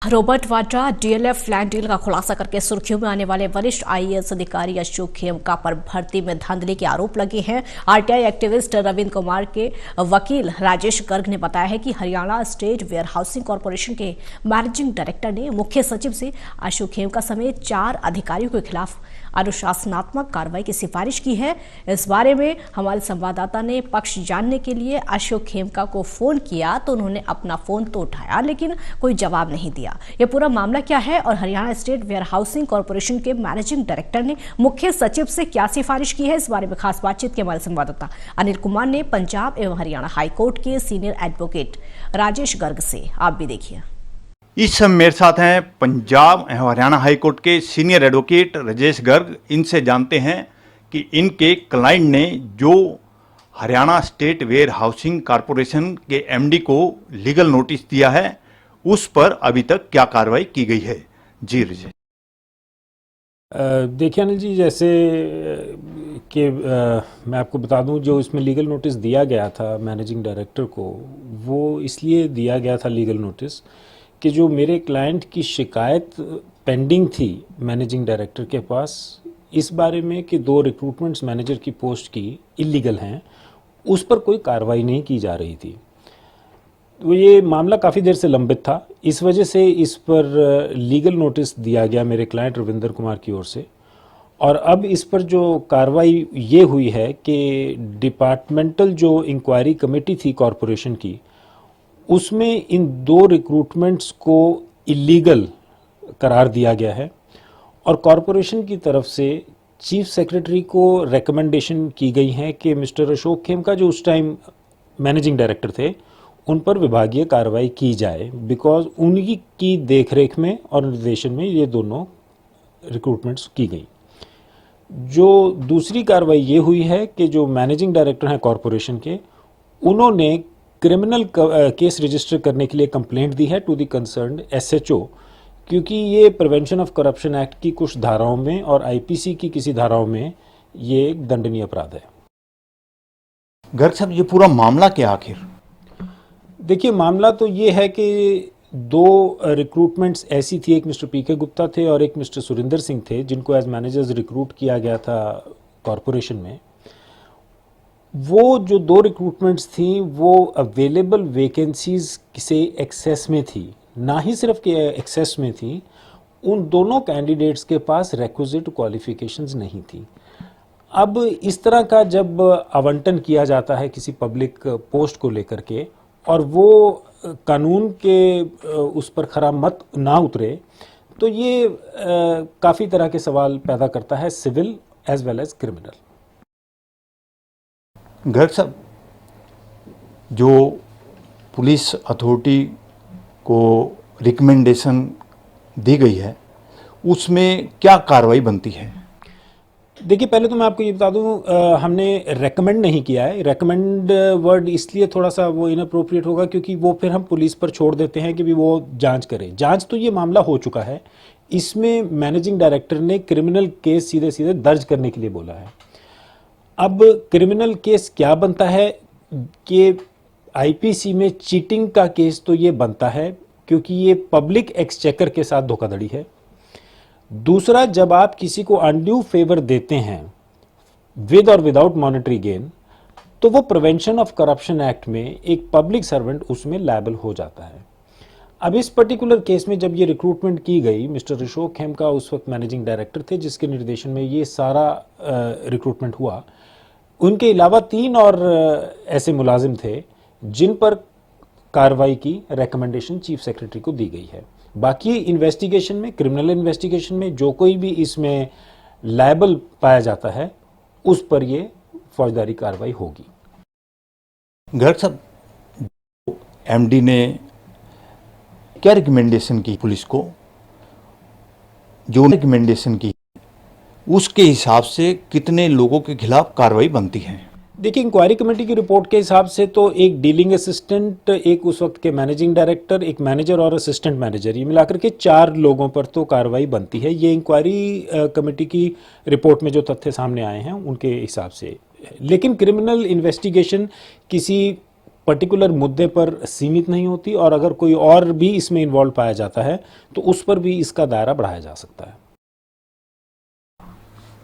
Robert Vadra DLF land deal का खुलासा करके सुर्खियों में आने वाले वरिष्ठ आईएएस अधिकारी अशोक खेमका पर भर्ती में धांधली के आरोप लगे हैं। आरटीआई एक्टिविस्ट रविंद्र कुमार के वकील राजेश गर्ग ने बताया है कि Haryana state warehousing corporation के मैनेजिंग डायरेक्टर ने मुख्य सचिव से अशोक खेमका समेत 4 अधिकारियों के खिलाफ अनुशासनात्मक कार्रवाई की सिफारिश की है। इस बारे में हमारे संवाददाता ने पक्ष जानने के लिए अशोक खेमका को फोन किया तो उन्होंने अपना फोन तो उठाया लेकिन कोई जवाब नहीं दिया। यह पूरा मामला क्या है और Haryana state warehousing corporation के मैनेजिंग डायरेक्टर ने मुख्य सचिव से क्या सिफारिश की है, इस बारे में खास बातचीत की हमारे संवाददाता अनिल कुमार ने पंजाब एवं हरियाणा हाईकोर्ट के सीनियर एडवोकेट राजेश गर्ग से। आप भी देखिए। इस समय मेरे साथ हैं पंजाब एवं हरियाणा हाईकोर्ट के सीनियर एडवोकेट राजेश गर्ग। इनसे जानते हैं कि इनके क्लाइंट ने जो Haryana state warehousing corporation के एमडी को लीगल नोटिस दिया है उस पर अभी तक क्या कार्रवाई की गई है। जी राजेश। देखिए अनिल जी, जैसे कि मैं आपको बता दूं, जो इसमें लीगल नोटिस दिया गया था मैनेजिंग डायरेक्टर को, वो इसलिए दिया गया था लीगल नोटिस कि जो मेरे क्लाइंट की शिकायत पेंडिंग थी मैनेजिंग डायरेक्टर के पास इस बारे में कि 2 रिक्रूटमेंट्स मैनेजर की पोस्ट की इलीगल हैं, उस पर कोई कार्रवाई नहीं की जा रही थी। तो ये मामला काफ़ी देर से लंबित था, इस वजह से इस पर लीगल नोटिस दिया गया मेरे क्लाइंट रविंद्र कुमार की ओर से। और अब इस पर जो कार्रवाई ये हुई है कि डिपार्टमेंटल जो इंक्वायरी कमेटी थी कॉरपोरेशन की, उसमें इन 2 रिक्रूटमेंट्स को इलीगल करार दिया गया है और कॉरपोरेशन की तरफ से चीफ सेक्रेटरी को रिकमेंडेशन की गई है कि मिस्टर अशोक खेमका जो उस टाइम मैनेजिंग डायरेक्टर थे उन पर विभागीय कार्रवाई की जाए, बिकॉज उन्हीं की देखरेख में और निर्देशन में ये दोनों रिक्रूटमेंट्स की गई। जो दूसरी कार्रवाई ये हुई है कि जो मैनेजिंग डायरेक्टर हैं कॉरपोरेशन के, उन्होंने क्रिमिनल केस रजिस्टर करने के लिए कंप्लेंट दी है टू द कंसर्न्ड एसएचओ, क्योंकि ये प्रिवेंशन ऑफ करप्शन एक्ट की कुछ धाराओं में और आईपीसी की किसी धाराओं में ये एक दंडनीय अपराध है। गर्ग साहब, ये पूरा मामला क्या आखिर? देखिए, मामला तो ये है कि 2 रिक्रूटमेंट्स ऐसी थी, एक मिस्टर पीके गुप्ता थे और एक मिस्टर सुरिंदर सिंह थे, जिनको एज मैनेजर्स रिक्रूट किया गया था कॉरपोरेशन में। वो जो 2 रिक्रूटमेंट्स थी वो अवेलेबल वैकेंसीज से एक्सेस में थी, ना ही सिर्फ के एक्सेस में थी, उन दोनों कैंडिडेट्स के पास रिक्विजिट क्वालिफिकेशंस नहीं थी। अब इस तरह का जब आवंटन किया जाता है किसी पब्लिक पोस्ट को लेकर के और वो कानून के उस पर खरा मत ना उतरे, तो ये काफ़ी तरह के सवाल पैदा करता है, civil as well as criminal. Garg साहब, जो पुलिस अथॉरिटी को रिकमेंडेशन दी गई है उसमें क्या कार्रवाई बनती है? देखिए, पहले तो मैं आपको ये बता दूं, हमने रेकमेंड नहीं किया है। रेकमेंड वर्ड इसलिए थोड़ा सा वो इनअप्रोप्रिएट होगा क्योंकि वो फिर हम पुलिस पर छोड़ देते हैं कि भी वो जांच करे। जांच तो ये मामला हो चुका है, इसमें मैनेजिंग डायरेक्टर ने क्रिमिनल केस सीधे सीधे दर्ज करने के लिए बोला है। अब क्रिमिनल केस क्या बनता है कि आईपीसी में चीटिंग का केस तो ये बनता है क्योंकि ये पब्लिक एक्सचेकर के साथ धोखाधड़ी है। दूसरा, जब आप किसी को अनड्यू फेवर देते हैं विद और विदाउट मॉनेटरी गेन, तो वो प्रिवेंशन ऑफ करप्शन एक्ट में एक पब्लिक सर्वेंट उसमें लायबल हो जाता है। अब इस पर्टिकुलर केस में जब ये रिक्रूटमेंट की गई, मिस्टर अशोक खेमका उस वक्त मैनेजिंग डायरेक्टर थे जिसके निर्देशन में ये सारा रिक्रूटमेंट हुआ। उनके अलावा 3 और ऐसे मुलाजिम थे जिन पर कार्रवाई की रिकमेंडेशन चीफ सेक्रेटरी को दी गई है। बाकी इन्वेस्टिगेशन में, क्रिमिनल इन्वेस्टिगेशन में जो कोई भी इसमें लायबल पाया जाता है उस पर ये फौजदारी कार्रवाई होगी। गर्ग साहब, एमडी ने क्या रिकमेंडेशन की पुलिस को, जो रिकमेंडेशन की उसके हिसाब से कितने लोगों के खिलाफ कार्रवाई बनती है? देखिए, इंक्वायरी कमेटी की रिपोर्ट के हिसाब से तो एक डीलिंग असिस्टेंट, एक उस वक्त के मैनेजिंग डायरेक्टर, एक मैनेजर और असिस्टेंट मैनेजर, ये मिलाकर के 4 लोगों पर तो कार्रवाई बनती है। ये इंक्वायरी कमेटी की रिपोर्ट में जो तथ्य सामने आए हैं उनके हिसाब से। लेकिन क्रिमिनल इन्वेस्टिगेशन किसी पर्टिकुलर मुद्दे पर सीमित नहीं होती, और अगर कोई और भी इसमें इन्वॉल्व पाया जाता है तो उस पर भी इसका दायरा बढ़ाया जा सकता है।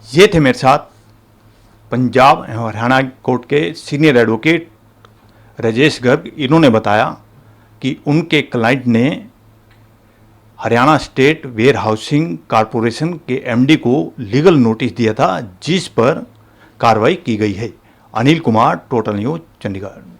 ये थे मेरे साथ पंजाब एवं हरियाणा कोर्ट के सीनियर एडवोकेट राजेश गर्ग। इन्होंने बताया कि उनके क्लाइंट ने Haryana state warehousing corporation के एमडी को लीगल नोटिस दिया था, जिस पर कार्रवाई की गई है। Anil Kumar, Total News, Chandigarh.